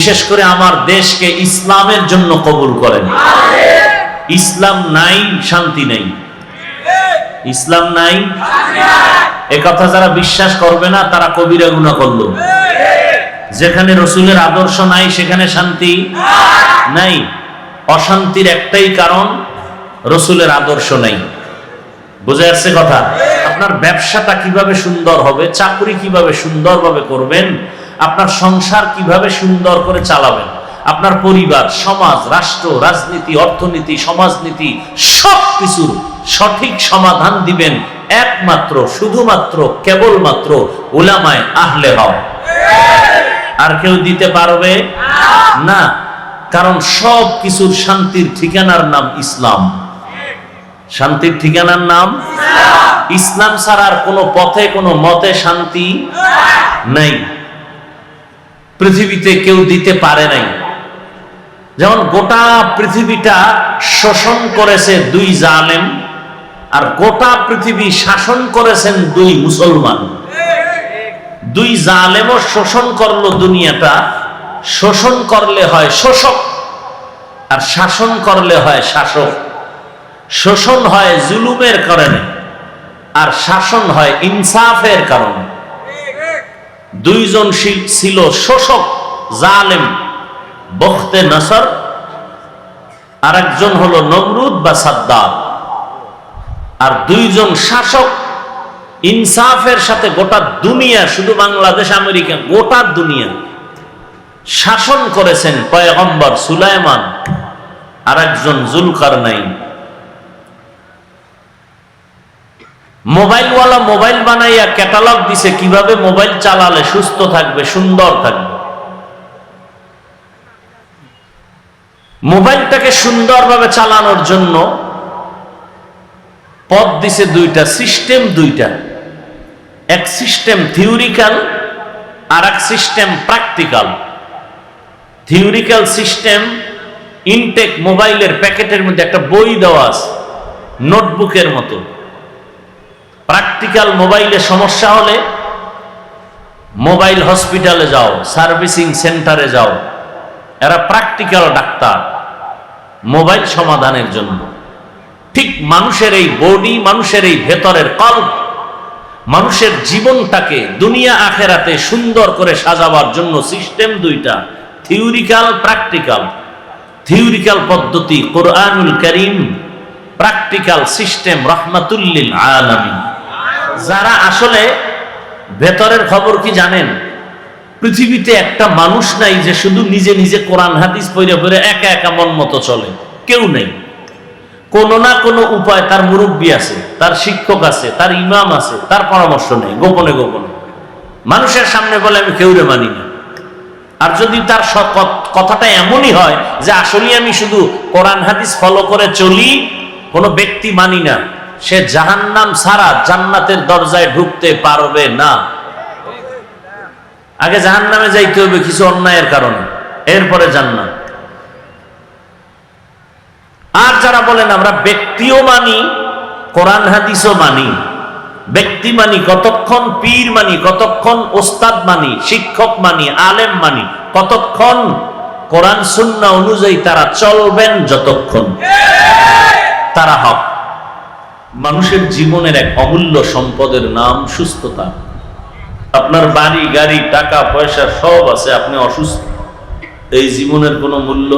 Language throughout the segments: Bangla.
বিশেষ করে আমার দেশকে ইসলামের জন্য কবুল করেন। ইসলাম নাই শান্তি নাই, ইসলাম নাই এ কথা যারা বিশ্বাস করবে না তারা কবিরা গুনাহ করলো। যেখানে রসুলের আদর্শ নাই সেখানে শান্তি নাই। অশান্তির একটাই কারণ, রসুলের আদর্শ নাই। বুঝে আসছে কথা? আপনার ব্যবসাটা কিভাবে সুন্দর হবে, চাকরি কিভাবে সুন্দরভাবে করবেন, আপনার সংসার কিভাবে সুন্দর করে চালাবেন, আপনার পরিবার, সমাজ, রাষ্ট্র, রাজনীতি, অর্থনীতি, সমাজনীতি সবকিছুর সঠিক সমাধান দিবেন একমাত্র, শুধুমাত্র, কেবলমাত্র উলামায়ে আহলে হক। আর কেউ দিতে পারবে না। কারণ সব কিছুর শান্তির ঠিকানার নাম ইসলাম। শান্তির ঠিকানার নাম ইসলাম ছাড়া আর কোনো পথে, কোনো মতে শান্তি নাই। পৃথিবীতে কেউ দিতে পারে নাই। যেমন গোটা পৃথিবীটা শোষণ করেছে দুই জালেম, আর গোটা পৃথিবী শাসন করেছেন দুই মুসলমান। দুই জালেমও শোষণ করলো দুনিয়াটা। শোষণ করলে হয় শোষক, আর শাসন করলে হয় শাসক। শোষণ হয় জুলুমের কারণে, আর শাসন হয় ইনসাফের কারণে। দুইজন ছিল শোষক, জালেম, বখতে নসর, আর একজন হলো নমরুদ বা সাদ্দাত। আর দুইজন শাসক ইনসাফের সাথে গোটা দুনিয়া, শুধু বাংলাদেশ, আমেরিকা, গোটা দুনিয়া শাসন করেছেন পয়গম্বর সুলাইমান আর একজন জুলকারনাইন। মোবাইলওয়ালা মোবাইল বানাইয়া ক্যাটালগ দিছে কিভাবে মোবাইল চালালে সুস্থ থাকবে, সুন্দর থাকবে। মোবাইলটাকে সুন্দরভাবে চালানোর জন্য পথ দিছে দুইটা, সিস্টেম দুইটা। এক সিস্টেম থিওরিক্যাল, আর এক system practical. Theoretical system, intake মোবাইলের প্যাকেটের মধ্যে একটা বই দেওয়া আছে, নোটবুকের মতো। প্র্যাকটিক্যাল মোবাইলে সমস্যা হলে মোবাইল হসপিটালে যাও, সার্ভিসিং সেন্টারে যাও, এরা প্র্যাকটিক্যাল ডাক্তার মোবাইল সমাধানের জন্য। ঠিক মানুষের এই বডি, মানুষের এই ভেতরের কল্প, মানুষের জীবনটাকে দুনিয়া আখেরাতে সুন্দর করে সাজাবার জন্য সিস্টেম দুইটা, থিওরিক্যাল, প্র্যাকটিক্যাল। থিওরিক্যাল পদ্ধতি কোরআনুল কারীম, প্র্যাকটিক্যাল সিস্টেম রাহমাতুল লিল আলামিন। যারা আসলে ভেতরের খবর কি জানেন? পৃথিবীতে একটা মানুষ নাই যে শুধু নিজে নিজে কোরআন হাদিস পড়ে পড়ে একা একা মন মতো চলে। কেউ নেই। কোনো না কোনো উপায় তার মুরব্বী আছে, তার শিক্ষক আছে, তার ইমাম আছে, তার পরামর্শ নেই, গোপনে গোপনে মানুষের সামনে বলে আমি কেউরে মানি না। আর যদি তার কথাটা এমনই হয় যে আসলে আমি শুধু কোরআন হাদিস ফলো করে চলি, কোনো ব্যক্তি মানি না, সে জাহান্নাম ছাড়া জান্নাতের দরজায় ঢুকতে পারবে না। আগে জাহান্নামে যাইতে হবে কিছু অন্যায়ের কারণে, এরপরে জান্নাত। আর যারা বলেন আমরা ব্যক্তিও মানি, কোরআন হাদিসও মানি, ব্যক্তি মানি কতক্ষণ, পীর মানি কতক্ষণ, ওস্তাদ মানি, শিক্ষক মানি, আলেম মানি কতক্ষণ, কোরআন সুন্নাহ অনুযায়ী তারা চলবেন যতক্ষণ, তারা হক। মানুষের জীবনের এক অমূল্য সম্পদের নাম সুস্থতা। আপনার বাড়ি, গাড়ি, টাকা পয়সা সব আছে, আপনি অসুস্থ, এই জীবনের কোনো মূল্য।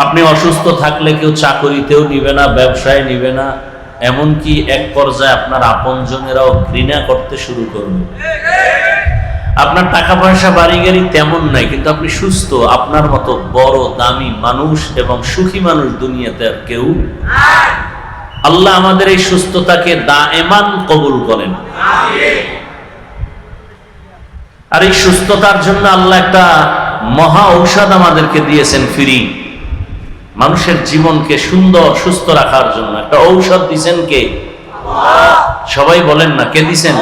আপনি অসুস্থ থাকলে কেউ চাকরিতেও নিবে না, ব্যবসায় নিবে না, এমনকি এক পর্যায়ে আপনার আপনজনেরাও ঘৃণা করতে শুরু করবে। আপনার টাকা পয়সা, বাড়ি গাড়ি তেমন নাই, কিন্তু আপনি সুস্থ। আপনার মতো বড় দামি মানুষ এবং সুখী মানুষ দুনিয়াতে আর কেউ। আল্লাহ আমাদের এই সুস্থতাকে দায়েমান কবুল করেন। আর এই সুস্থতার জন্য আল্লাহ একটা মহা ঔষধ আমাদেরকে দিয়েছেন ফ্রি। মানুষের জীবনকে সুন্দর সুস্থ রাখার জন্য একটা ঔষধ দিয়েছেন কে? সবাই বলেন না, কে দিয়েছেন?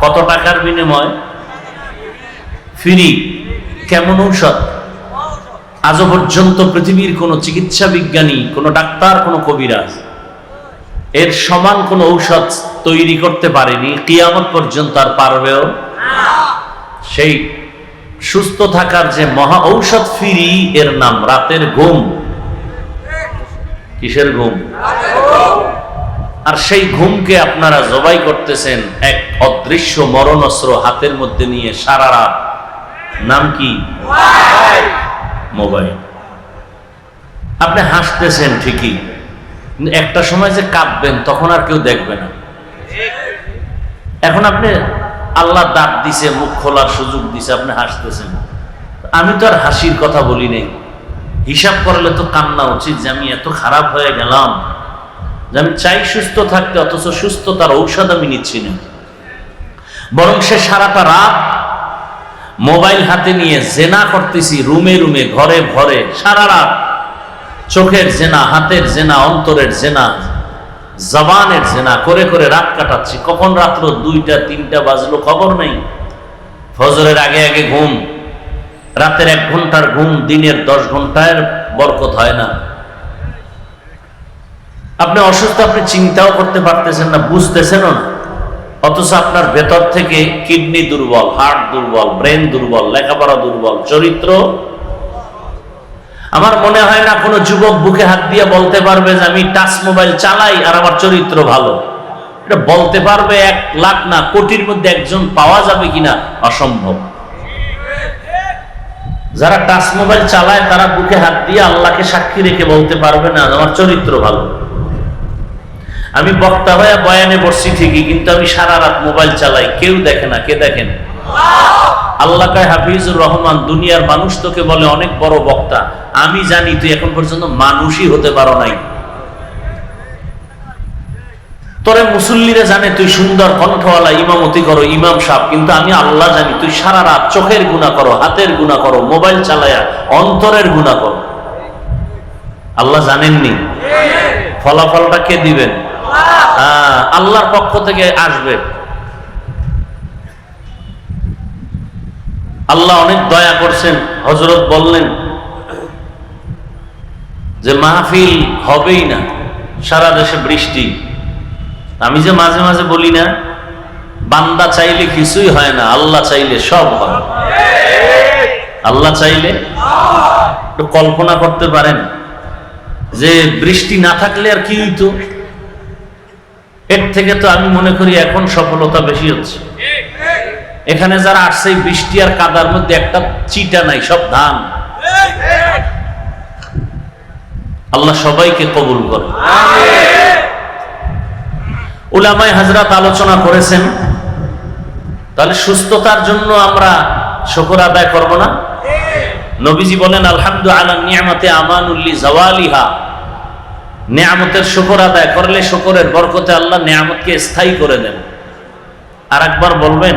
কত টাকার বিনিময়? ফ্রি। কেমন ঔষধ? আজও পর্যন্ত পৃথিবীর কোন চিকিৎসা বিজ্ঞানী, কোন ডাক্তার, কোন কবিরাজ এর সমান কোন ঔষধ তৈরি করতে পারেনি, কিয়ামত পর্যন্ত আর পারবেও। সেই সুস্থ থাকার যে মহা ঔষধ ফিরি, এর নাম রাতের ঘুম। কিসের ঘুম? আর সেই ঘুমকে আপনারা জবাই করতেছেন এক অদৃশ্য মরণাস্ত্র হাতের মধ্যে নিয়ে সারা রাত। নাম কি? মোবাইল। আপনি হাসতেছেন ঠিকই, কিন্তু একটা সময় যে কাঁদবেন তখন আর কেউ দেখবে না। এখন আপনি আল্লাহ দাঁত দিছে, মুখ খোলার সুযোগ দিছে, আপনি হাসতেছেন। আমি তো আর হাসির কথা বলি নাই। হিসাব করলে তো কান্না উচিত যে আমি এত খারাপ হয়ে গেলাম, যে আমি চাই সুস্থ থাকতে, অথচ সুস্থতার ঔষধ আমি নিচ্ছি না। বরং সে সারাটা রাত মোবাইল হাতে নিয়ে জেনা করতেছি, রুমে রুমে, ঘরে ঘরে, সারা রাত চোখের জেনা, হাতের জেনা, অন্তরের জেনা, জবানের জেনা করে করে রাত কাটাচ্ছি। কখন রাত্র 2টা 3টা বাজলো খবর নেই। ফজরের আগে আগে ঘুম। রাতের 1 ঘন্টার ঘুম দিনের 10 ঘন্টার বরকত হয় না। আপনি অসুস্থ, আপনি চিন্তাও করতে পারতেছেন না, বুঝতেছেনও না, অথচ আপনার ভেতর থেকে কিডনি দুর্বল, হার্ট দুর্বল, ব্রেন দুর্বল, লেখাপড়া দুর্বল, চরিত্র। আমার মনে হয় না কোনো যুবক বুকে হাত দিয়ে বলতে পারবে যে আমি টাচ মোবাইল চালাই আর আমার চরিত্র ভালো। এটা বলতে পারবে 1 লাখ না কোটির মধ্যে একজন পাওয়া যাবে কিনা, অসম্ভব। যারা টাচ মোবাইল চালায় তারা বুকে হাত দিয়ে আল্লাহকে সাক্ষী রেখে বলতে পারবে না আমার চরিত্র ভালো। আমি বক্তা হয়ে বয়ানে বসছি ঠিকই, কিন্তু আমি সারা রাত মোবাইল চালাই, কেউ দেখে না। কে দেখেন? আল্লাহ কয় হাফিজুর রহমান, দুনিয়ার মানুষ তোকে বলে অনেক বড় বক্তা, আমি জানি তুই এখন পর্যন্ত মানুষই হতে পারো নাই। তোরে মুসল্লিরা জানে তুই সুন্দর কণ্ঠওয়ালা, ইমামতি করো, ইমাম সাহেব, কিন্তু আমি আল্লাহ জানি তুই সারা রাত চোখের গুনাহ করো, হাতের গুনাহ করো, মোবাইল চালায়া অন্তরের গুনাহ করো। আল্লাহ জানেননি? ফলাফলটা কে দিবেন? আল্লাহর পক্ষ থেকে আসবে। আল্লাহ অনেক দয়া করছেন। হযরত বললেন যে মাহফিল হবেই না, সারা দেশে বৃষ্টি। আমি যে মাঝে মাঝে বলি না, বান্দা চাইলে কিছুই হয় না, আল্লাহ চাইলে সব হয়। আল্লাহ চাইলে একটু কল্পনা করতে পারেন যে বৃষ্টি না থাকলে আর কি হইতো? এর থেকে তো আমি মনে করি এখন সফলতা বেশি হচ্ছে। এখানে যারা আসছে বৃষ্টি আর কাদার মধ্যে একটা চিটা নাই, সব ধান। আল্লাহ সবাইকে কবুল করে। উলামায়ে হযরত আলোচনা করেছেন, তাহলে সুস্থতার জন্য আমরা শুকর আদায় করব না? নবীজি বলেন আলহামদুলিল্লাহ আলা নিয়ামাতে আমানুল লিজাওয়ালিহা। নিয়ামতের শুকর আদায় করলে শুকরের বরকতে আল্লাহ নিয়ামতকে স্থায়ী করে দেন। আর একবার বলবেন,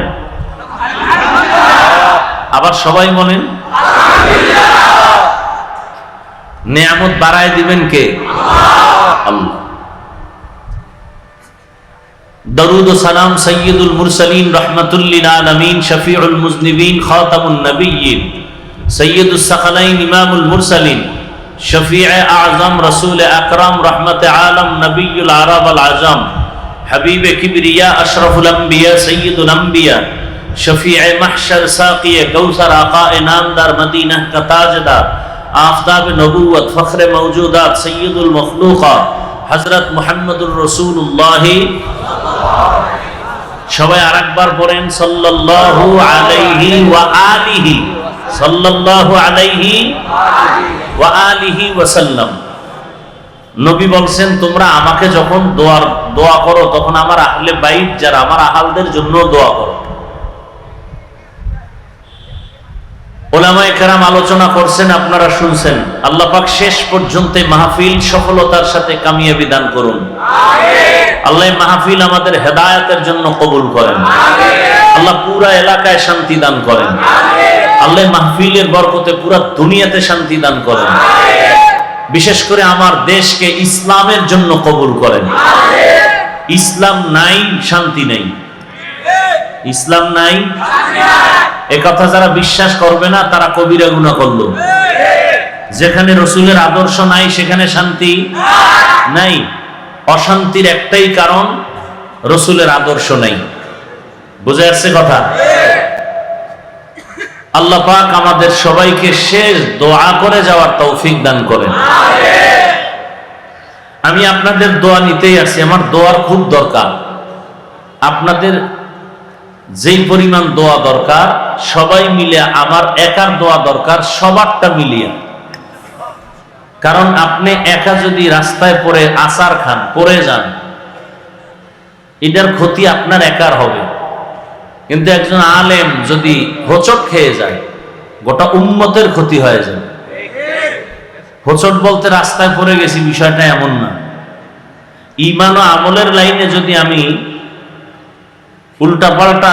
আবার সবাই বলেন নিয়ামত বাড়ায় দিবেন কে? আল্লাহ। দরুদ ও সালাম সাইয়্যিদুল মুরসালিন রাহমাতুল লিল আলামিন শফিউল মুজনিবিন খাতামুন নবিয়্যিন সাইয়্যিদুস সাকালাইন ইমামুল মুরসালিন শফিয়ে আযম রাসূল আকরাম রহমতে আলম নবিয়ুল আরব আল আজম হাবিবে কিবরিয়া আশরাফুল আম্বিয়া সাইয়্যিদুল আম্বিয়া शफीए महशर साक़िए कौसर आक़ाए नामदार मदीना का ताजदार आफ़ताब नबूवत फ़ख्र मौजूदात सय्यदुल मखलूक़ात हज़रत मुहम्मदुर रसूलुल्लाह। সবাই আরেকবার পড়েন সাল্লাল্লাহু আলাইহি ওয়া আলিহি, সাল্লাল্লাহু আলাইহি ওয়া আলিহি ওয়াসাল্লাম। নবী বলছেন তোমরা আমাকে যখন দোয়া করো তখন আমার আহলে বাইত যারা আমার আহালদের জন্য দোয়া করো। উলামায়ে কেরাম আলোচনা করছেন, আপনারা শুনছেন। আল্লাহ পাক শেষ পর্যন্ত মাহফিল সফলতার সাথে কামিয়াবি দান করুন। আল্লাহ মাহফিল আমাদের হেদায়েতের জন্য কবুল করেন। আল্লাহ পুরা এলাকায় শান্তি দান করেন। আল্লাহ মাহফিলের বরকতে পুরা দুনিয়াতে শান্তি দান করেন। বিশেষ করে আমার দেশকে ইসলামের জন্য কবুল করেন। ইসলাম নাই শান্তি নেই, ইসলাম নাই। একথা যারা বিশ্বাস করবে না তারা কবিরা গুনাহ করলো। যেখানে রসুলের আদর্শ নাই সেখানে শান্তি নাই। অশান্তির একটাই কারণ, রসুলের আদর্শ নাই। বুঝে আসছে কথা? আল্লাহ পাক আমাদের সবাইকে শেষ দোয়া করে যাওয়ার তৌফিক দান করেন। আমি আপনাদের দোয়া নিতেই আসছি, আমার দোয়ার খুব দরকার। আপনাদের যেই পরিমাণ দোয়া দরকার সবাই মিলে, আমার একার দোয়া দরকার সবারটা মিলিয়ে। কারণ আপনি একা যদি রাস্তায় পড়ে আচার খান, পড়ে যান, এটার ক্ষতি আপনার একার হবে। কিন্তু একজন আলেম যদি হোঁচট খেয়ে যায়, গোটা উম্মতের ক্ষতি হয়ে যায়। হোঁচট বলতে রাস্তায় পড়ে গেছি বিষয়টা এমন না। ঈমান ও আমলের লাইনে যদি আমি উল্টাপাল্টা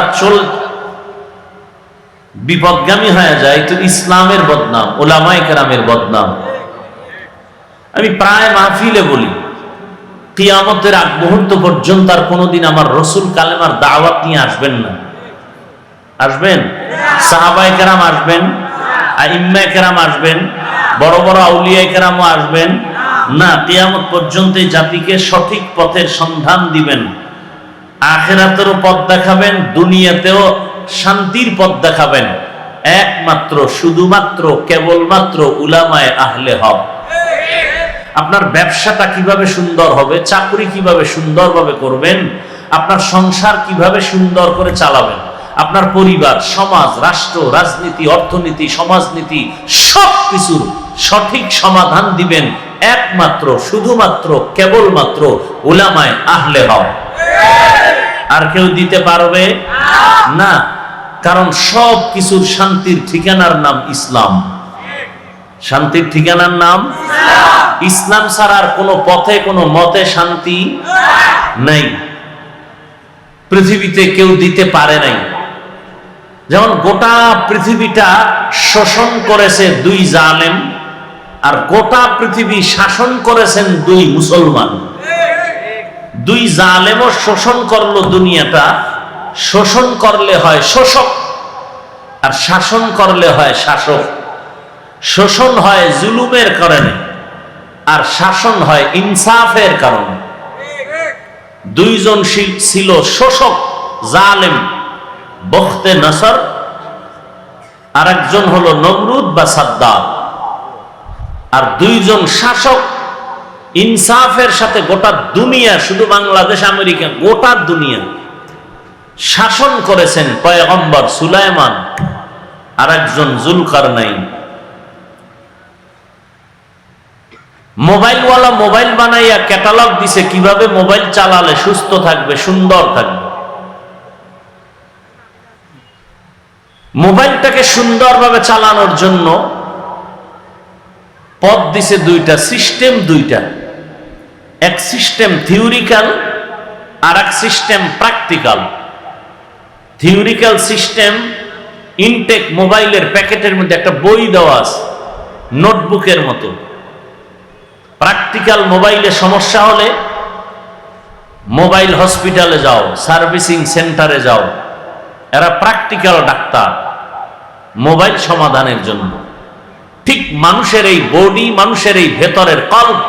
বিপদগামী হয়ে যায়, তো ইসলামের বদনাম, উলামায়ে কেরামের বদনাম। আমি প্রায় মাহফিলে বলি, কিয়ামতের আগ মুহূর্ত পর্যন্ত আর কোনোদিন আমার রসুল কালেমার দাওয়াত নিয়ে আসবেন না। আসবেন? সাহাবায়ে কেরাম আসবেন, আইম্মায়ে কেরাম আসবেন, বড় বড় আউলিয়ায়ে কেরামও আসবেন না। কিয়ামত পর্যন্ত এই জাতিকে সঠিক পথের সন্ধান দিবেন, আখিরাতেরও পথ দেখাবেন, দুনিয়াতেও শান্তির পথ দেখাবেন। একমাত্র, শুধুমাত্র, কেবলমাত্র উলামায়ে আহলে হক। আপনার ব্যবসাটা কিভাবে সুন্দর হবে, চাকরি কিভাবে সুন্দরভাবে করবেন, আপনার সংসার কিভাবে সুন্দর করে চালাবেন, আপনার পরিবার, সমাজ, রাষ্ট্র, রাজনীতি, অর্থনীতি, সমাজনীতি সব কিছুর সঠিক সমাধান দিবেন একমাত্র, শুধুমাত্র, কেবলমাত্র উলামায়ে আহলে হক। আর কেউ দিতে পারবে না। কারণ সব কিছুর শান্তির ঠিকানার নাম ইসলাম। শান্তির ঠিকানার নাম ইসলাম ছাড়া আর কোনো পথে, কোনো মতে শান্তি নাই। পৃথিবীতে কেউ দিতে পারে নাই। যেমন গোটা পৃথিবীটা শোষণ করেছে দুই জালেম, আর গোটা পৃথিবী শাসন করেছেন দুই মুসলমান। দুই জালেমও শোষণ করলো দুনিয়াটা। শোষণ করলে হয় শোষক, আর শাসন করলে হয় শাসক। শোষণ হয় জুলুমের কারণে, আর শাসন হয় ইনসাফের কারণে। দুইজন ছিল শোষক, জালেম, বখতে নসর, আর একজন হলো নমরুদ বা সাদ্দাম। আর দুইজন শাসক ইনসাফের সাথে গোটা দুনিয়া, শুধু বাংলাদেশ, আমেরিকা, গোটা দুনিয়া শাসন করেছেন পয়গম্বর সুলাইমান আর একজন জুলকারনাইন। মোবাইলওয়ালা মোবাইল বানাইয়া ক্যাটালগ দিছে কিভাবে মোবাইল চালালে সুস্থ থাকবে, সুন্দর থাকবে। মোবাইলটাকে সুন্দরভাবে চালানোর জন্য পথ দিছে দুইটা, সিস্টেম দুইটা। এক সিস্টেম থিওরিক্যাল, আর এক system practical. Theoretical system, intake মোবাইলের প্যাকেটের মধ্যে একটা বই দেওয়া আছে, নোটবুকের মতো। প্র্যাকটিক্যাল মোবাইলে সমস্যা হলে মোবাইল হসপিটালে যাও, সার্ভিসিং সেন্টারে যাও, এরা প্র্যাকটিক্যাল ডাক্তার মোবাইল সমাধানের জন্য। ঠিক মানুষের এই বডি, মানুষের এই ভেতরের কল্প,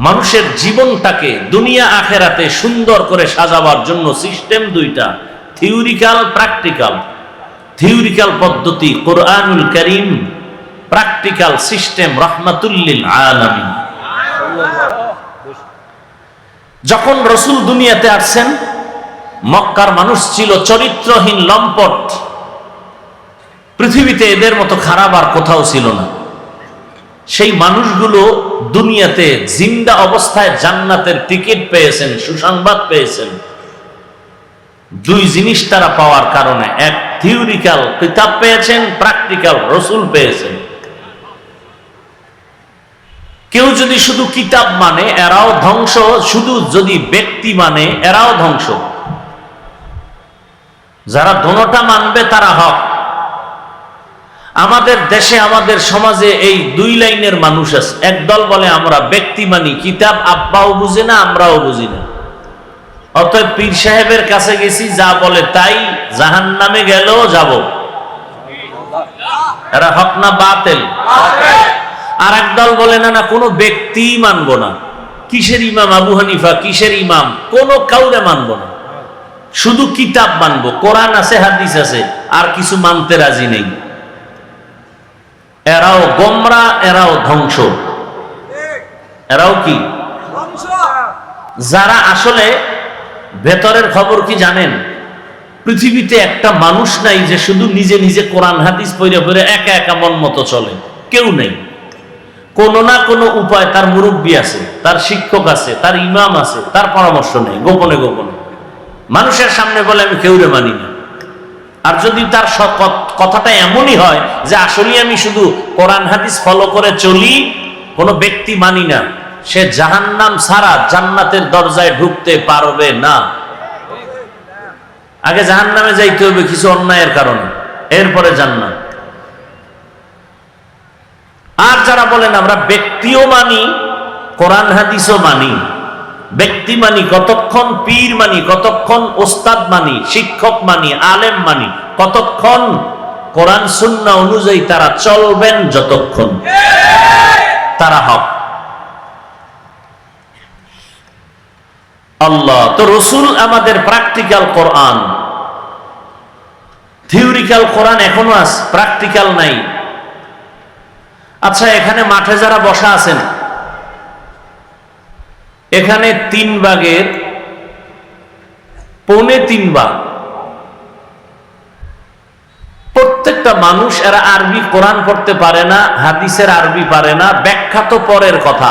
মানুষের জীবনটাকে দুনিয়া আখেরাতে সুন্দর করে সাজাবার জন্য সিস্টেম দুইটা, থিওরিক্যাল, প্র্যাকটিক্যাল। থিওরিক্যাল পদ্ধতি কোরআনুল কারীম, প্র্যাকটিক্যাল সিস্টেম রাহমাতুল লিল আলামিন। যখন রাসূল দুনিয়াতে আসছেন, মক্কার মানুষ ছিল চরিত্রহীন, লম্পট। পৃথিবীতে এদের মতো খারাপ আর কোথাও ছিল না। সেই মানুষগুলো দুনিয়াতে জিন্দা অবস্থায় জান্নাতের টিকিট পেয়েছেন, সুসংবাদ পেয়েছেন। দুই জিনিস তারা পাওয়ার কারণে, এক থিওরিক্যাল কিতাব পেয়েছেন, প্র্যাকটিক্যাল রাসূল পেয়েছেন। কেউ যদি শুধু কিতাব মানে এরাও ধ্বংস, শুধু যদি ব্যক্তি মানে এরাও ধ্বংস। যারা দোনোটা মানবে তারা হক। আমাদের দেশে, আমাদের সমাজে এই দুই লাইনের মানুষ আছে। একদল বলে আমরা ব্যক্তি মানি, কিতাব আব্বাও বুঝে না, আমরাও বুঝি না, অতএব পীর সাহেবের কাছে গেছি, যা বলে তাই, জাহান্নামে গেলেও যাব। এরা হক না বাতিল? আর একদল বলে না, না কোনো ব্যক্তি মানবো না। কিসের ইমাম আবু হানিফা, কিসের ইমাম, কোন কাউরে মানবো না, শুধু কিতাব মানবো। কোরআন আছে, হাদিস আছে, আর কিছু মানতে রাজি নেই। এরাও গোমরা, এরাও ধ্বংস। এরাও কি? যারা আসলে ভেতরের খবর কি জানেন? পৃথিবীতে একটা মানুষ নাই যে শুধু নিজে নিজে কোরআন হাদিস পড়ে পড়ে একা একা মন মতো চলে, কেউ নেই। কোনো না কোনো উপায় তার মুরব্বী আছে, তার শিক্ষক আছে, তার ইমাম আছে, তার পরামর্শ নেই, গোপনে গোপনে মানুষের সামনে বলে আমি কেউরে মানি না। আর যদি তার কথাটা এমনই হয় যে আসলে আমি শুধু কোরআন হাদিস ফলো করে চলি, কোনো ব্যক্তি মানি না, সে জাহান্নাম ছাড়া জান্নাতের দরজায় ঢুকতে পারবে না। আগে জাহান্নামে যাইতে হবে কিছু অন্যায়ের কারণে, এরপরে জান্নাত। আর যারা বলেন আমরা ব্যক্তিও মানি, কোরআন হাদিসও মানি, ব্যক্তি মানি কতক্ষণ, পীর মানি কতক্ষণ, ওস্তাদ মানি, শিক্ষক মানি, আলেম মানি কতক্ষণ, কোরআন সুন্নাহ অনুযায়ী তারা চলবেন যতক্ষণ, তারা হক। আল্লাহ তো রসুল আমাদের প্র্যাকটিক্যাল কোরআন, থিওরিক্যাল কোরআন এখনো আছে, প্র্যাকটিক্যাল নাই। আচ্ছা, এখানে মাঠে যারা বসা আছেন, এখানে 3 ভাগের পৌনে 3 ভাগ প্রত্যেকটা মানুষ, এরা আরবি কোরআন পড়তে পারে না, হাদিসের আরবি পারে না, ব্যাখ্যা তো পরের কথা।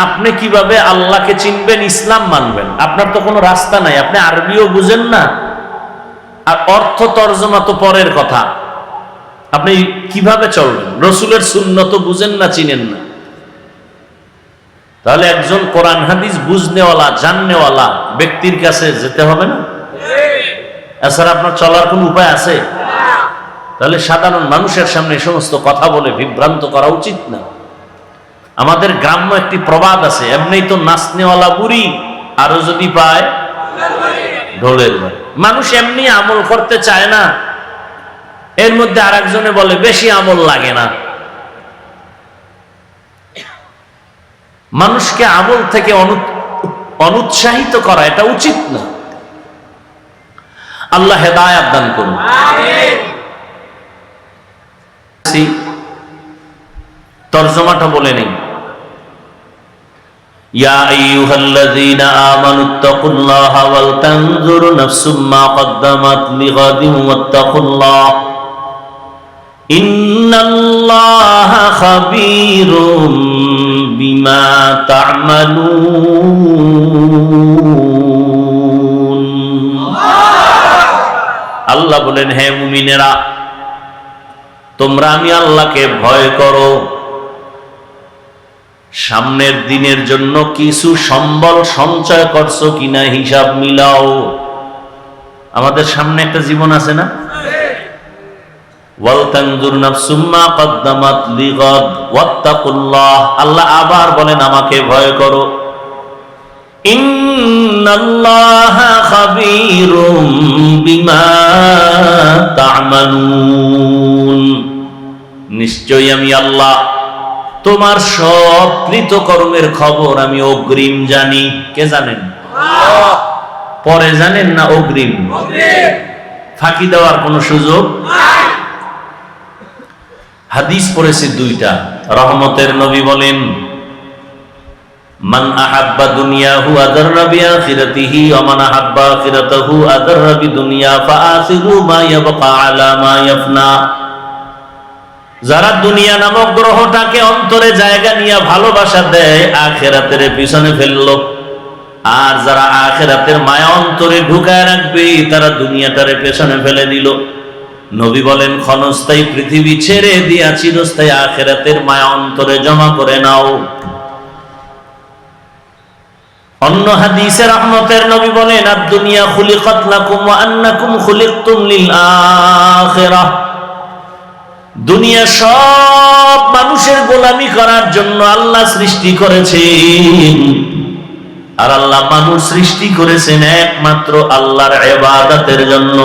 আপনি কিভাবে আল্লাহকে চিনবেন, ইসলাম মানবেন? আপনার তো কোনো রাস্তা নাই, আপনি আরবিও বুঝেন না, আর অর্থ তর্জমা তো পরের কথা। আপনি কিভাবে চলবেন? রসুলের সুন্নত বুঝেন না, চিনেন না। তাহলে একজন কোরআন হাদিস বুঝনেওয়ালা, জাননেওয়ালা ব্যক্তির কাছে যেতে হবে না? এছাড়া আপনার চলার কোন উপায় আছে? তাহলে সাধারণ মানুষের সামনে এই সমস্ত কথা বলে বিভ্রান্ত করা উচিত না। আমাদের গ্রাম্য একটি প্রবাদ আছে, এমনি তো নাচনেওয়ালা বুড়ি, আরো যদি পায় ঢোলের বাড়ি। মানুষ এমনি আমল করতে চায় না, এর মধ্যে আর একজনে বলে বেশি আমল লাগে না। মানুষকে আমল থেকে অনুৎসাহিত করা এটা উচিত না। আল্লাহ হেদায়েত দান করুন। তরজমাটা বলে নেই। ইয়া আইয়ুহাল্লাযীনা আমানুত্তাকুল্লাহা ওয়াল তানজুর নাফসুম মা কদ্দামাত লিগাদিন ওয়াত্তাকুল্লাহ ইন্নাল্লাহা খাবীরুম বিমা তা'মালুন। আল্লাহ বলেন, হে মুমিনেরা, তোমরা আমি আল্লাহকে ভয় করো, সামনের দিনের জন্য কিছু সম্বল সঞ্চয় করছো কিনা হিসাব মিলাও। আমাদের সামনে একটা জীবন আছে না? ওয়াল তানজুর নাফসুম মা কদ্দামাত লিগাদ ওয়াত্তাকুল্লাহ। আল্লাহ আবার বলেন আমাকে ভয় করো। ইন্নাল্লাহা খাবীরুম বিমা তা'মালুন। নিশ্চয়ই আমি আল্লাহ তোমার সব কৃতকর্মের খবর আমি অগ্রিম জানি। কে জানেন? পরে জানেন না, অগ্রিম। ফাঁকি দেওয়ার কোন সুযোগ নাই। হাদিস পড়েছে 2টা। রহমতের নবী বলেন, মান আহাব্বা দুনিয়াহু আদাররা বিআখিরাতিহি ওয়া মান আহাব্বা আখিরাতাহু আদাররা বিদুনিয়া ফাআসিরু মা ইয়াবকা আলা মা ইয়াফনা। যারা দুনিয়া নামক গ্রহটাকে অন্তরে জায়গা নিয়ে ভালোবাসা দেয়, আখিরাতের পিছনে ফেললো। আর যারা আখিরাতের মায়া অন্তরে ঢুকায় রাখবে, তারা দুনিয়াটারে পেছনে ফেলে দিল। নবী বলেন, ক্ষণস্থায়ী পৃথিবী ছেড়ে দিয়া চিরস্থায়ী আখিরাতের মায়া অন্তরে জমা করে নাও। অন্য হাদিসে রহমতের নবী বলেন, আদ-দুনিয়া খুলিকাত লাকুম ওয়া আন্নাকুম খুলিকতুম লিল আখিরাহ। দুনিয়া সব মানুষের গোলামি করার জন্য আল্লাহ সৃষ্টি করেছেন, আর আল্লাহ মানুষ সৃষ্টি করেছেন একমাত্র আল্লাহর ইবাদতের জন্য।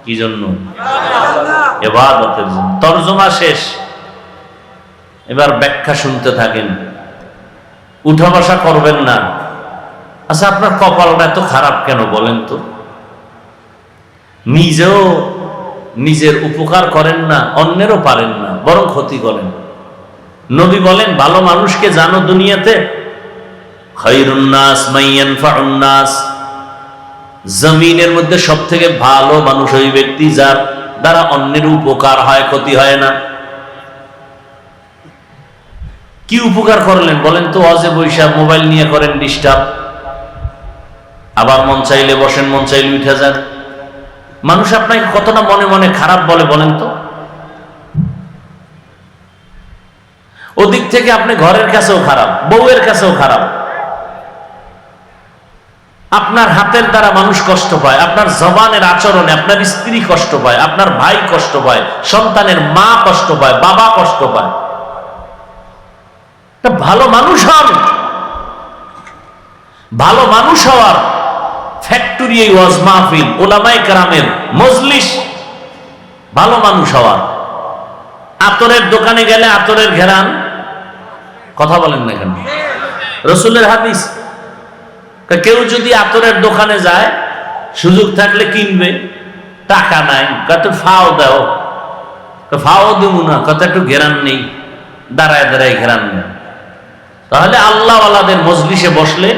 কি জন্য? ইবাদতের জন্য। তরজমা শেষ, এবার ব্যাখ্যা শুনতে থাকেন, উঠা বসা করবেন না। আচ্ছা, আপনার কপালটা এত খারাপ কেন বলেন তো? নিজেও নিজের উপকার করেন না, অন্যেরও পারেন না, বরং ক্ষতি করেন। নবী বলেন, ভালো মানুষকে জানো দুনিয়াতে, খায়রুন নাস মান ইয়ানফাউন নাস, জমিনের মধ্যে সবথেকে ভালো মানুষ ওই ব্যক্তি যার দ্বারা অন্যের উপকার হয়, ক্ষতি হয় না। কি উপকার করলেন বলেন তো? ওয়াজে বৈশা মোবাইল নিয়ে করেন ডিস্টার্ব, আবার মন চাইলে বসেন, মন চাইলে উঠে যান। মানুষ আপনাকে কতটা মনে মনে খারাপ বলে বলেন তো? ওদিক থেকে আপনি ঘরের কাছেও খারাপ, বউয়ের কাছেও খারাপ। আপনার হাতের দ্বারা মানুষ কষ্ট পায়, আপনার জবানের আচরণে আপনার স্ত্রী কষ্ট পায়, আপনার ভাই কষ্ট পায়, সন্তানের মা কষ্ট পায়, বাবা কষ্ট পায়। ভালো মানুষ হন। ভালো মানুষ হওয়ার ফ্যাক্টরি এই ওয়াজ মাহফিল, উলামায়ে কেরামের মজলিস। ভালো মানুষ হওয়ার। আতরের দোকানে গেলে আতরের ঘেরান, কথা বলেন না কেন? রাসূলের হাদিস, কেউ যদি আতরের দোকানে যায়, সুযোগ থাকলে কিনবে, টাকা নাই, কত ফাও দাও, ফাও দেবো না, কত একটু ঘেরান নেই, দাঁড়ায় দাঁড়ায় ঘেরান নেই। তাহলে আল্লাহওয়ালাদের মজলিসে বসলে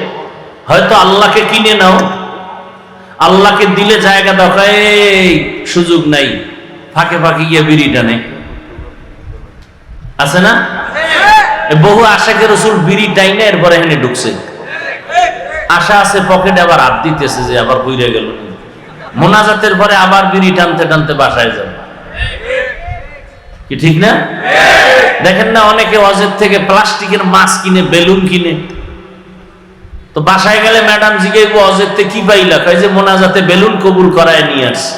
হয়তো আল্লাহকে কিনে নাও, আল্লাহকে দিলে জায়গা দরকার, এই সুযোগ নাই, ফাঁকে ফাঁকে গিয়ে বিড়ি টানে, আছে না? বহু আশাকে রাসূল বিড়ি টাইনে এরপরে এখানে ঢুকছে। আশা আছে পকেটে, আবার হাত দিতেছে যে আবার বুইরা গেল, মোনাজাতের পরে আবার বিড়ি টানতে টানতে বাসায় যাবে। কি ঠিক না? দেখেন না, অনেকে ওয়াজের থেকে প্লাস্টিকের মাছ কিনে, বেলুন কিনে, তো বাসায় গেলে ম্যাডাম জিজ্ঞেস ওয়াজের থেকে কি পাইলা, কয় যে মোনাজাতে বেলুন কবুল করায় নিয়ে আসছে।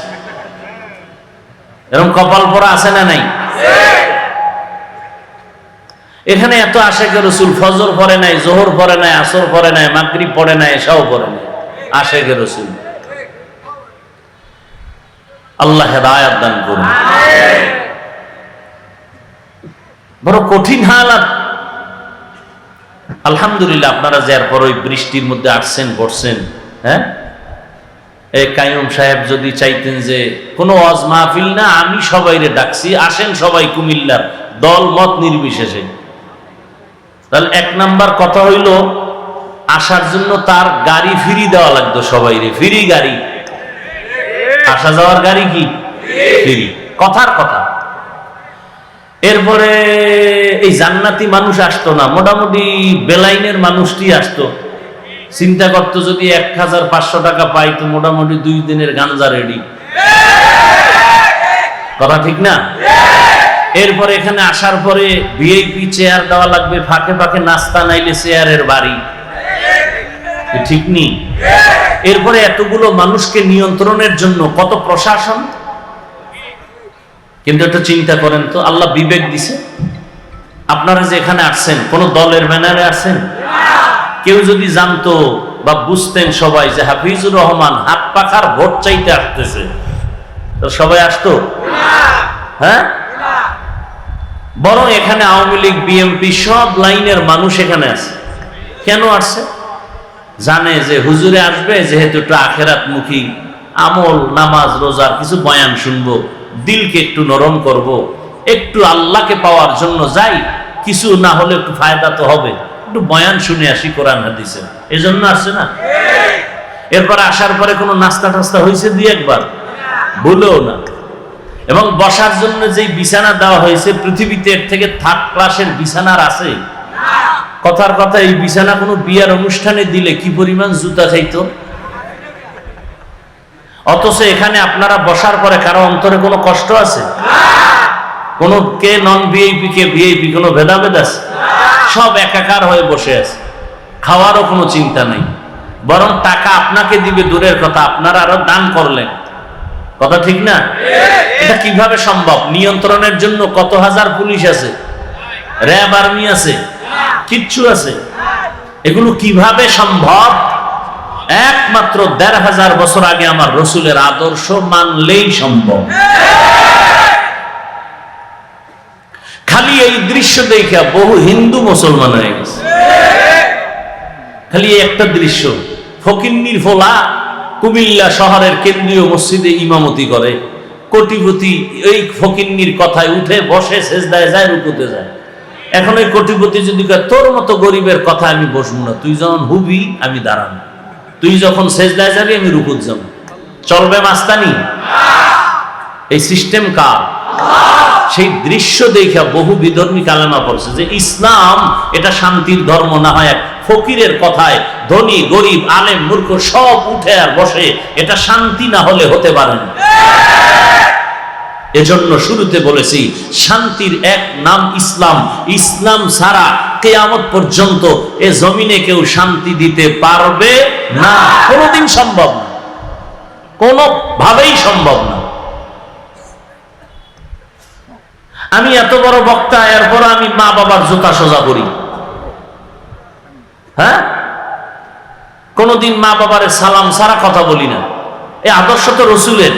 এরকম কপাল পরা আছে না নাই? এখানে এত আশিকে রাসূল ফজর পড়ে নাই, যোহর পড়ে নাই, আসর পড়ে নাই, মাগরিব পড়ে নাই, এশাও পড়ে নাই, আশিকে রাসূল। আল্লাহ হেদায়েত দান করুন। বড় কঠিন হালাত। আলহামদুলিল্লাহ, আপনারা যে এরপর ওই বৃষ্টির মধ্যে আসছেন, পড়ছেন, হ্যাঁ, এই কাইয়ুম সাহেব যদি চাইতেন যে কোনো ওয়াজ মাহফিল না, আমি সবাইরে ডাকছি, আসেন সবাই কুমিল্লার, দল মত নির্বিশেষে, তাহলে এক নাম্বার কথা হইল, আসার জন্য তার গাড়ি ফ্রি দেওয়া লাগতো সবাইরে, ফ্রি গাড়ি, আসা যাওয়ার গাড়ি কি ফ্রি, কথার কথা। এরপরে এই জান্নাতি মানুষ আসতো না, মোটামুটি বেলাইনের মানুষটি আসতো। চিন্তা করতো যদি 1500 টাকা পাই তো মোটামুটি 2 দিনের গাঞ্জা রেডি, কথা ঠিক না? এরপরে এখানে আসার পরে ভিআইপি চেয়ার দেওয়া লাগবে, ফাঁকে ফাঁকে নাস্তা, নাইলে চেয়ারের বাড়ি, ঠিক নি? এরপরে এতগুলো মানুষকে নিয়ন্ত্রণের জন্য কত প্রশাসন। কিন্তু একটু চিন্তা করেন তো, আল্লাহ বিবেক দিছে। আপনারা যে এখানে আসছেন, কোন দলের ব্যানারে আসছেন? কেউ যদি জানতো বা বুঝতেন সবাই যে হাফিজুর রহমান হাত পাখার ভোট চাইতে আসতেছে, তো সবাই আসতো? হ্যাঁ, বরং এখানে আওয়ামী লীগ, বিএনপি সব লাইনের মানুষ এখানে আছে। কেন আসছে? জানে যে হুজুরে আসবে, যেহেতু একটু আখেরাত মুখী, আমল, নামাজ, রোজার কিছু বয়ান শুনবো, দিলকে একটু নরম করব, একটু আল্লাহকে পাওয়ার জন্য যাই, কিছু না হলে একটু ফায়দা তো হবে, একটু বয়ান শুনে আসি কোরআন হাদিসে, এই জন্য আসছে না? এরপর আসার পরে কোনো নাস্তা টাস্তা হয়েছে 2-1 বলেও না। এবং বসার জন্য যেই বিছানা দেওয়া হয়েছে, পৃথিবীতে এর থেকে 3rd ক্লাসের বিছানার আছে? কথার কথা, এই বিছানা কোনো বিয়ার অনুষ্ঠানে দিলে কি পরিমাণ জুতা খাইতো। অথচ এখানে আপনারা বসার পরে কারো অন্তরে কোনো কষ্ট আছে? কোন কে নন ভিআইপি, কে ভিআইপি, কোনো ভেদাভেদ আছে? সব একাকার হয়ে বসে আছে, খাওয়ারও কোনো চিন্তা নাই। বরং টাকা আপনাকে দিবে দূরের কথা, আপনারা আরো দান করলেন, কথা ঠিক না? এটা কিভাবে সম্ভব? নিয়ন্ত্রণের জন্য কত হাজার পুলিশ আছে, র্যাব, আর্মি আছে, কিচ্ছু আছে। এগুলো কিভাবে সম্ভব? একমাত্র 1500 বছর আগে আমার রসুলের আদর্শ মানলেই সম্ভব। খালি এই দৃশ্য দেখে বহু হিন্দু মুসলমান হয়ে গেছে। খালি একটা দৃশ্য, ফকিন্নির ফোলা কুমিল্লা শহরের কেন্দ্রীয় মসজিদে ইমামতি করে, কোটিপতি এই ফকিন্নির কথায় উঠে বসে সেজদায় যায়, রুকুতে যায়। এখন ওই কোটিপতি যদি কয় তোর মতো গরিবের কথা আমি বসবো না, তুই যখন হুবি আমি দাঁড়ানো, তুই যখন সেজদায় যাবি আমি রুকুত যাব, চলবে মাস্তানি? এই সিস্টেম কার? সেই দৃশ্য দেখা বহু বিধর্মী কালেমা পড়ছে যে ইসলাম এটা শান্তির ধর্ম না হয় এক ফকিরের কথায় ধনী গরিব আলেম মূর্খ সব উঠে আর বসে, এটা শান্তি না হলে হতে পারে না। এজন্য শুরুতে বলেছি শান্তির এক নাম ইসলাম। ইসলাম ছাড়া কিয়ামত পর্যন্ত এ জমিনে কেউ শান্তি দিতে পারবে না, কোনোদিন সম্ভব না, কোনোভাবেই সম্ভব না। আমি এত বড় বক্তা, এরপর আমি মা বাবার জুতা সোজা করি, হ্যাঁ, কোনদিন মা বাবার সালাম ছাড়া কথা বলি না। এই আদর্শ তো রসুলের।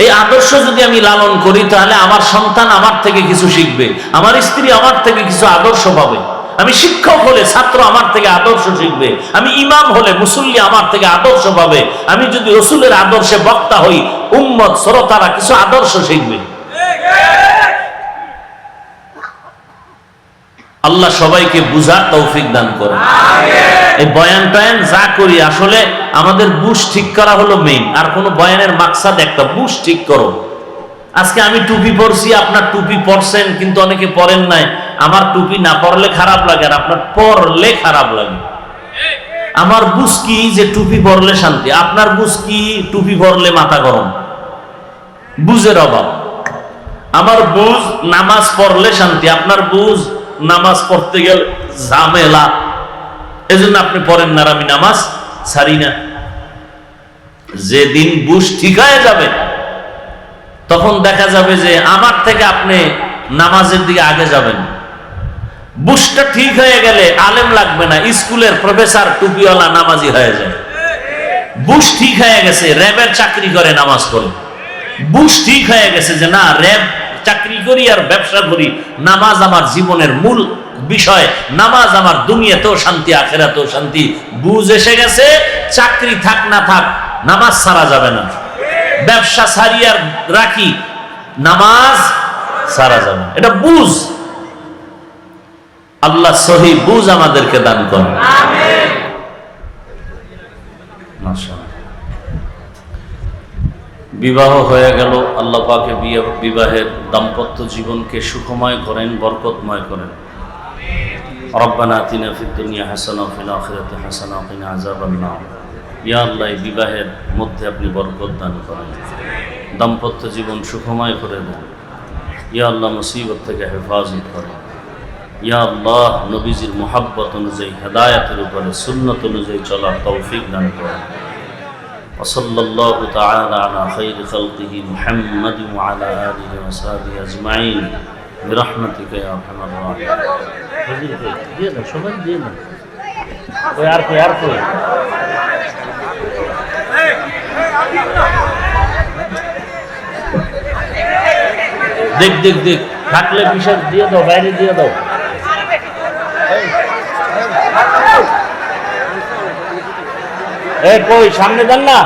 এই আদর্শ যদি আমি লালন করি তাহলে আমার সন্তান আমার থেকে কিছু শিখবে, আমার স্ত্রী আমার থেকে কিছু আদর্শ পাবে, আমি শিক্ষক হলে ছাত্র আমার থেকে আদর্শ শিখবে, আমি ইমাম হলে মুসল্লি আমার থেকে আদর্শ পাবে, আমি যদি রসুলের আদর্শে বক্তা হই উম্মত শ্রোতারা কিছু আদর্শ শিখবে। আল্লাহ সবাইকে বুঝার তৌফিক দান করে। এই বয়ান টয়ান যা করি আসলে আমাদের বুশ ঠিক করা হলো মেইন, আর কোন বয়ানের মাকসাদ একটা, বুশ ঠিক করো। আজকে আমি টুপি পরছি, আপনার টুপি পরছেন কিন্তু অনেকে পরেন নাই। আমার টুপি না পরলে খারাপ লাগে, আর আপনার পরলে খারাপ লাগে। আমার বুঝ কি যে টুপি পরলে শান্তি, আপনার বুঝ কি টুপি পরলে মাথা গরম, বুঝের অভাব। আমার বুঝ নামাজ পড়লে শান্তি, আপনার বুঝ নামাজ পড়তে গেলে ঝামেলা, এজন্য আপনি পড়েন না, আমি নামাজ ছাড়ি না। যেদিন বুঝ ঠিক হয়ে যাবে তখন দেখা যাবে যে আমার থেকে আপনি নামাজের দিকে আগে যাবেন। বুঝটা ঠিক হয়ে গেলে আলেম লাগবে না, স্কুলের প্রফেসর টুপিওয়ালা নামাজি হয়ে যায়। বুঝ ঠিক হয়ে গেছে, র্যাবের চাকরি করে নামাজ পড়ে। বুঝ ঠিক হয়ে গেছে যে না, র্যাব চাকরি করি আর ব্যবসা করি, নামাজ আমার জীবনের মূল বিষয়, নামাজ আমার দুনিয়াতেও শান্তি আখিরাতেও শান্তি। বুঝ এসে গেছে, চাকরি থাক না থাক নামাজ ছাড়া যাবে না, ব্যবসা ছাড়ি আর রাখি নামাজ ছাড়া যাবে, এটা বুঝ। আল্লাহ সহি বুঝ আমাদেরকে দান করেন। বিবাহ হয়ে গেল, আল্লাহ পাকে বিবাহের দাম্পত্য জীবনকে সুখময় করেন, বরকতময় করেন। রব্বানা আতিনা ফিদ দুনিয়া হাসানা ওয়া ফিল আখিরাতি হাসানা ওয়া কিনা আযাবান নার। ইয়া আল্লাহ, বিবাহের মধ্যে আপনি বরকত দান করেন, দাম্পত্য জীবন সুখময় করে দেন। ইয়া আল্লাহ, মুসিবত থেকে হেফাজত করেন। ইয়া আল্লাহ, নবীজির মুহাব্বত অনুযায়ী হেদায়েতের উপরে সুন্নত অনুযায়ী চলার তৌফিক দান করেন। وصلى الله تعالى على خير خلقه محمد وعلى آله وصحبه أجمعين برحمتك يا أرحم الراحمين। দেখ দেখ দেখ থাকলে বিষয় দিয়ে দাও, বাইরে দিয়ে দাও। কই সামনে দেন না,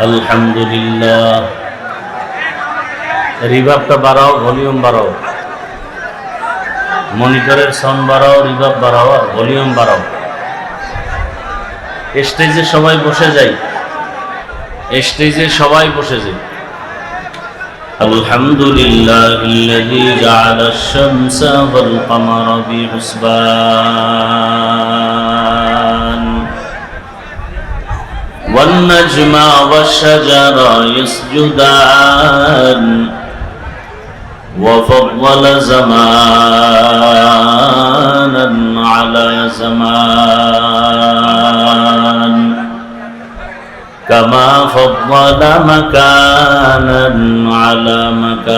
আলহামদুলিল্লাহ। রিভাবটা বাড়াও, ভলিউম বাড়াও, মনিটরের সাউন্ড বাড়াও, রিভাব বাড়াও আর ভলিউম বাড়াও। স্টেজে সবাই বসে যাই, স্টেজে সবাই বসে যাই। আলহামদুলিল্লাহিল্লাযী জাআলাশ শামসা ওয়াল কমারা বিহুসবান والنجم والشجر يسجدان وفضل زمانا على زمان كما فضل مكانا على مكان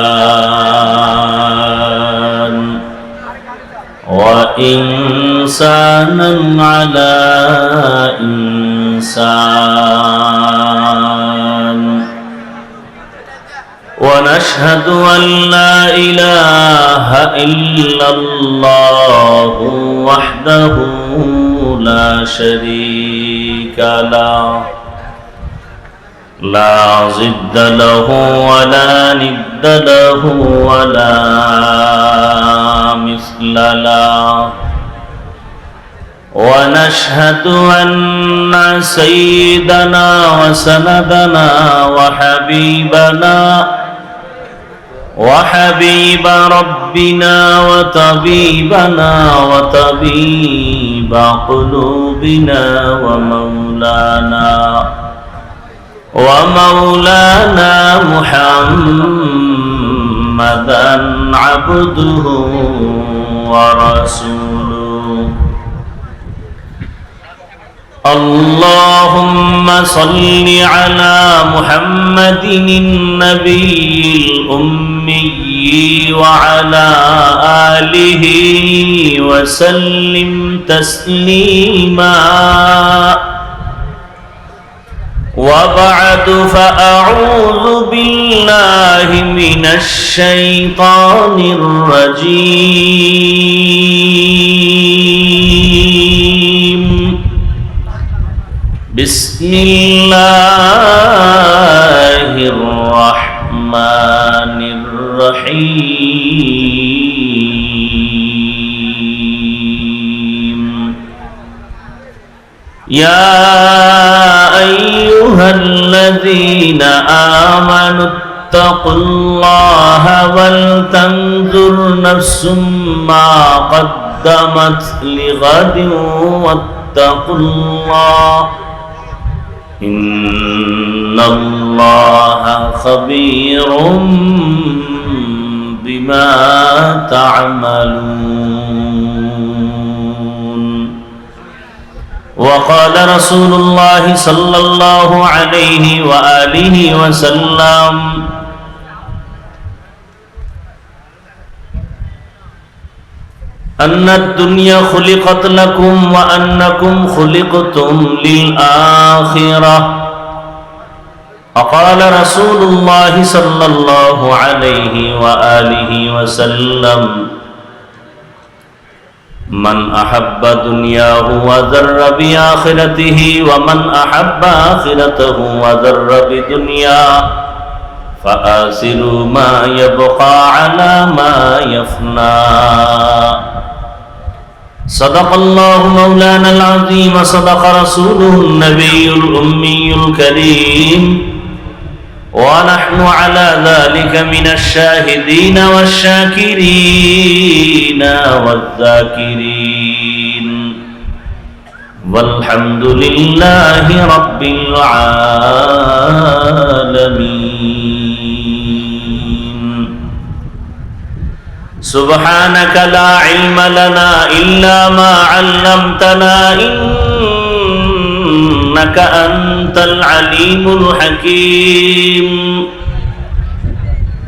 وإنسانا على إنسان ونشهد أن لا إله إلا الله وحده لا شريك له لا ضد له ولا ند له ولا مثل له ونشهد أن سيدنا وسندنا وحبيب ربنا وطبيبنا وطبيب قلوبنا ومولانا محمدا عبده ورسوله اللهم صل على محمد النبي الأمي وعلى آله وسلم تسليما وبعد فأعوذ بالله من الشيطان الرجيم بسم الله الرحمن الرحيم يا أيها الذين آمنوا اتقوا الله ولتنظر نفس ما قدمت لغد واتقوا الله إن الله خبير بما تعملون وقال رسول الله صلى الله عليه وآله وسلم أن الدنيا خلقت لكم وأنكم خلقتم للآخرة وقال رسول الله صلى الله عليه وآله وسلم من أحب دنياه وذر بآخرته ومن أحب آخرته وذر بدنيا فآثروا ما يبقى على ما يفنى صدق الله مولانا العظيم صدق رسوله النبي الأمي الكريم ونحن على ذلك من الشاهدين والشاكرين والذاكرين والحمد لله رب العالمين سبحانك لا علم لنا إلا ما علمتنا إنك أنت العليم الحكيم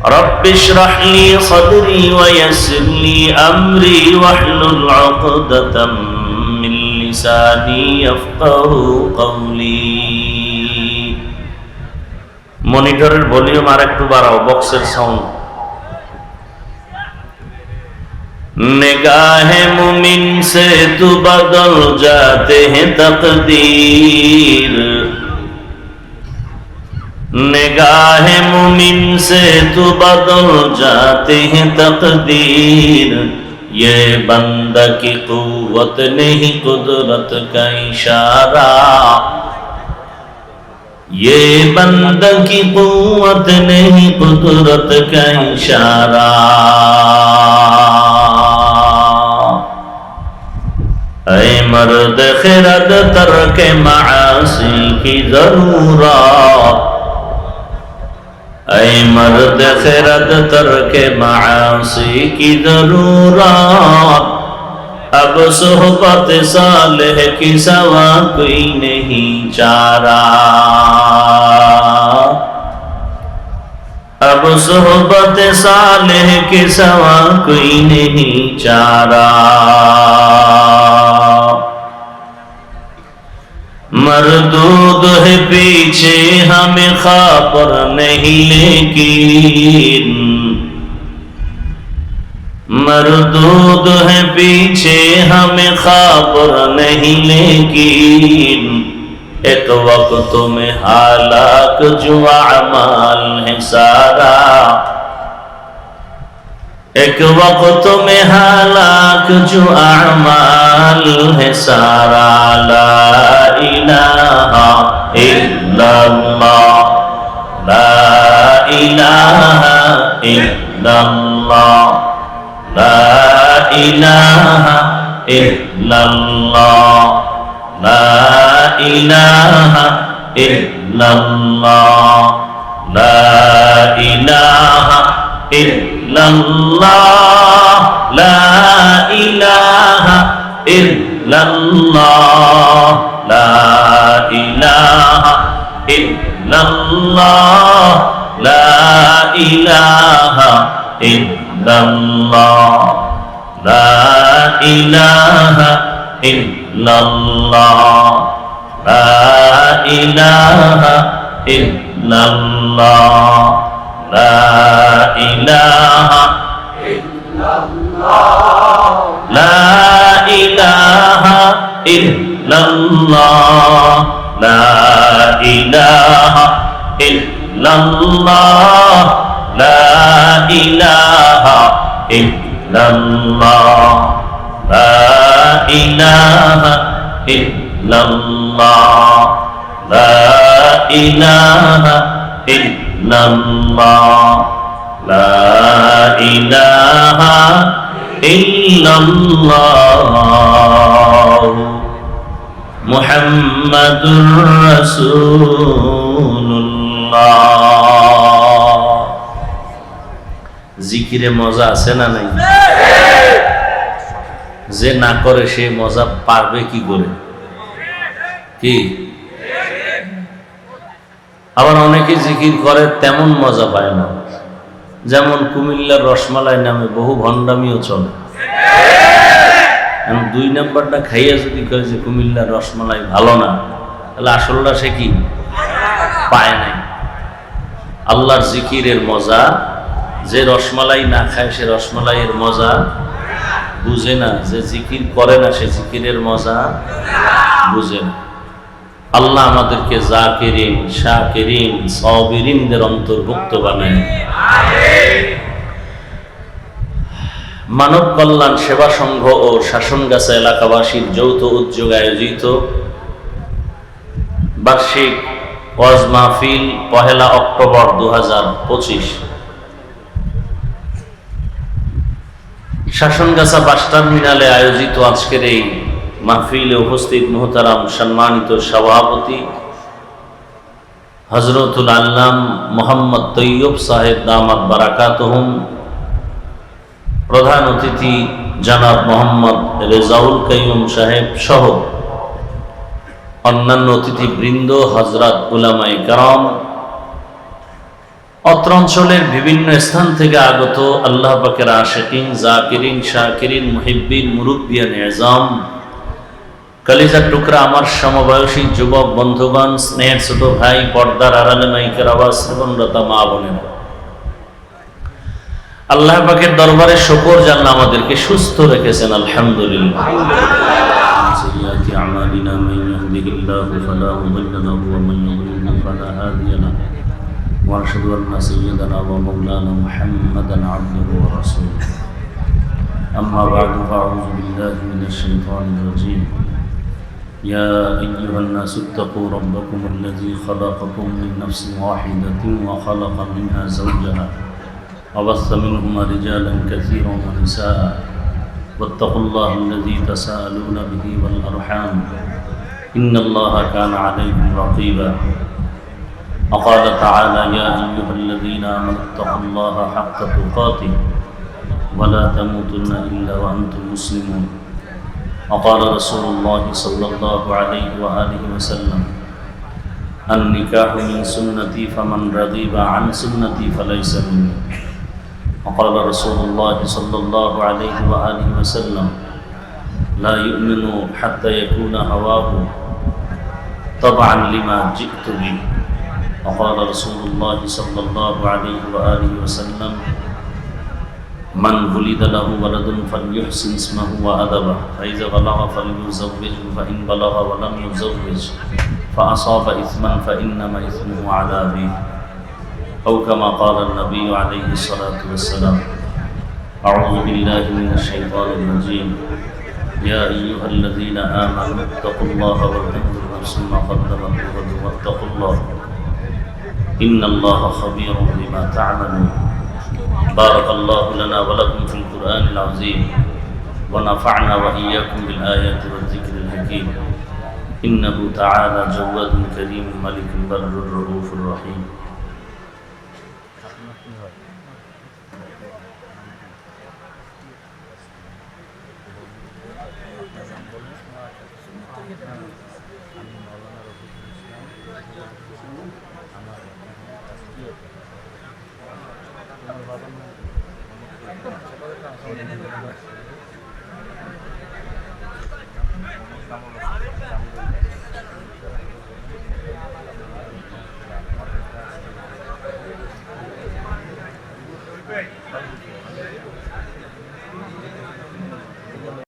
رب اشرح لي صدري ويسر لي أمري واحلل عقدة من لساني يفقه قولي মনিটরের ভলিউম আরেকটু বাড়াও বক্সের সাউন্ড निगाह मुमिन से तू बदल जाते हैं तकदीर निगाह मुमिन से तू बदल जाते हैं तकदीर ये बंदा की कुव्वत नहीं कुदरत का इशारा ये बंदा की कुव्वत नहीं कुदरत का इशारा ऐ मर्द खिरद तर्क मासी की जरूरत ऐ मर्द खिरत तरके मासी की जरूरत, अब सोहबत सालेह की सवा कोई नहीं चारा, अब सोहबत सालेह की सवा कोई नहीं चारा। मरदूद है पीछे हमें खबर नहीं, लेकिन मरदूद है पीछे हमें खबर नहीं, लेकिन एक वक्त में हालाक जो अमाल है सारा, एक वक्त में हालाक जो अमाल है सारा। ला इलाहा इल्लल्लाह, ला इलाहा इल्लल्लाह, ला इलाहा इल्लल्लाह, ला इलाहा इल्लल्लाह, ला इलाहा इल्लल्लाह, ला इलाहा इल्लल्लाह, ला इलाहा इल्लल्लाह, ला इलाहा इल्लल्लाह, ला इलाहा इल्लल्लाह, ला इलाहा इल्लल्लाह, ला इलाहा इल्लल्लाह, ला इलाहा इल्लल्लाह, ला इलाहा इल्लल्लाह, ला इलाहा इल्लल्लाह, ला इलाहा इल्लल्लाह, ला इलाहा इल्लल्लाह, ला इलाहा इल्लल्लाह, मुहम्मदुर রাসূলুল্লাহ। জিকিরে মজা আছে না নাই? যে না করে সে মজা পারবে কি করে? কি আবার অনেকে জিকির করে তেমন মজা পায় না, যেমন কুমিল্লার রসমালাই নামে বহু ভণ্ডামিও চলে। দুই নাম্বারটা খাইয়া যদি কয় যে কুমিল্লার রসমালাই ভালো না, তাহলে আসলটা সে কি পায় নাই। আল্লাহর জিকিরের মজা যে রসমালাই না খায় সে রসমালাইয়ের মজা বুঝে না, যে জিকির করে না সে জিকিরের মজা বুঝে না। আল্লাহ আমাদেরকে জাকিরিন, শাকিরিন, সাবিরিনদের অন্তর্ভুক্ত বানায়। মানব কল্যাণ সেবা সংঘ ও শাসনগাছা এলাকাবাসীর যৌথ উদ্যোগে আয়োজিত বার্ষিক ওয়াজ মাহফিল 1 অক্টোবর 2025 শাসনগাছা বাস টার্মিনালে আয়োজিত আজকের এই মাহফিলে উপস্থিত মুহতারাম সম্মানিত সভাপতি হযরতুল আল্লাম মোহাম্মদ তৈয়ব সাহেব দামাত বারাকাতুহুম, প্রধান অতিথি জনাব মোহাম্মদ রেজাউল কাইয়ুম সাহেব সহ অন্যান্য অতিথিবৃন্দ, হযরত উলামায়ে কেরাম, অত্র অঞ্চলের বিভিন্ন স্থান থেকে আগত আল্লাহ পাকের আশিকিন, জাকিরিন, শাকিরিন, মুহিব্বিন, মুরব্বিয়ান এজাম, কলিজার টুকরা আমার সমবয়সী যুবক বন্ধুগণ, স্নেহের ছোট ভাই, পর্দার আড়ালে মাইকের আওয়াজ শ্রবণরতা মা বোনেরা, আল্লাহ পাকের দরবারে শুকর জানলা আমাদেরকে সুস্থ রেখেছেন, আলহামদুলিল্লাহ। سيئات أعمالنا من يهده الله فلا مضل له ومن يضلل فلا هادي له وأشهد أن سيدنا ومولانا محمدا عبده ورسوله أما بعد فأعوذ بالله من الشيطان الرجيم يا أيها الناس اتقوا ربكم الذي خلقكم من نفس واحدة وخلق منها زوجها وبث منهما رجالا كثيرا ونساء واتقوا الله الذي تساءلون به والأرحام إن الله كان عليكم رقيبا وقال تعالى يا أيها الذين آمنوا اتقوا الله حق تقاته ولا تموتن إلا وأنتم مسلمون وقال رسول الله صلى الله عليه وآله وسلم النكاح من سنتي فمن رغب عن سنتي فليس مني وقال رسول الله صلى الله عليه وآله وسلم لا يؤمن حتى يكون هواه طبعا لما جئت به وقال رسول الله صلى الله عليه وآله وسلم من ولد له ولد فليحسن اسمه وأدبه فإذا بلغ فليزوجه فإن بلغ ولم يزوج فأصاب إثما فإنما إثمه على أبيه أو كما قال النبي عليه الصلاة والسلام أعوذ بالله من الشيطان الرجيم يا أيها الذين آمنوا اتقوا الله ولتنظر نفس ما قدمت لغد واتقوا الله إن الله خبير بما تعملون بارك الله لنا ولكم في القرآن العظيم ونفعنا وإياكم بالآيات والذكر الحكيم إنه تعالى جواد كريم ملك بر الرؤوف الرحيم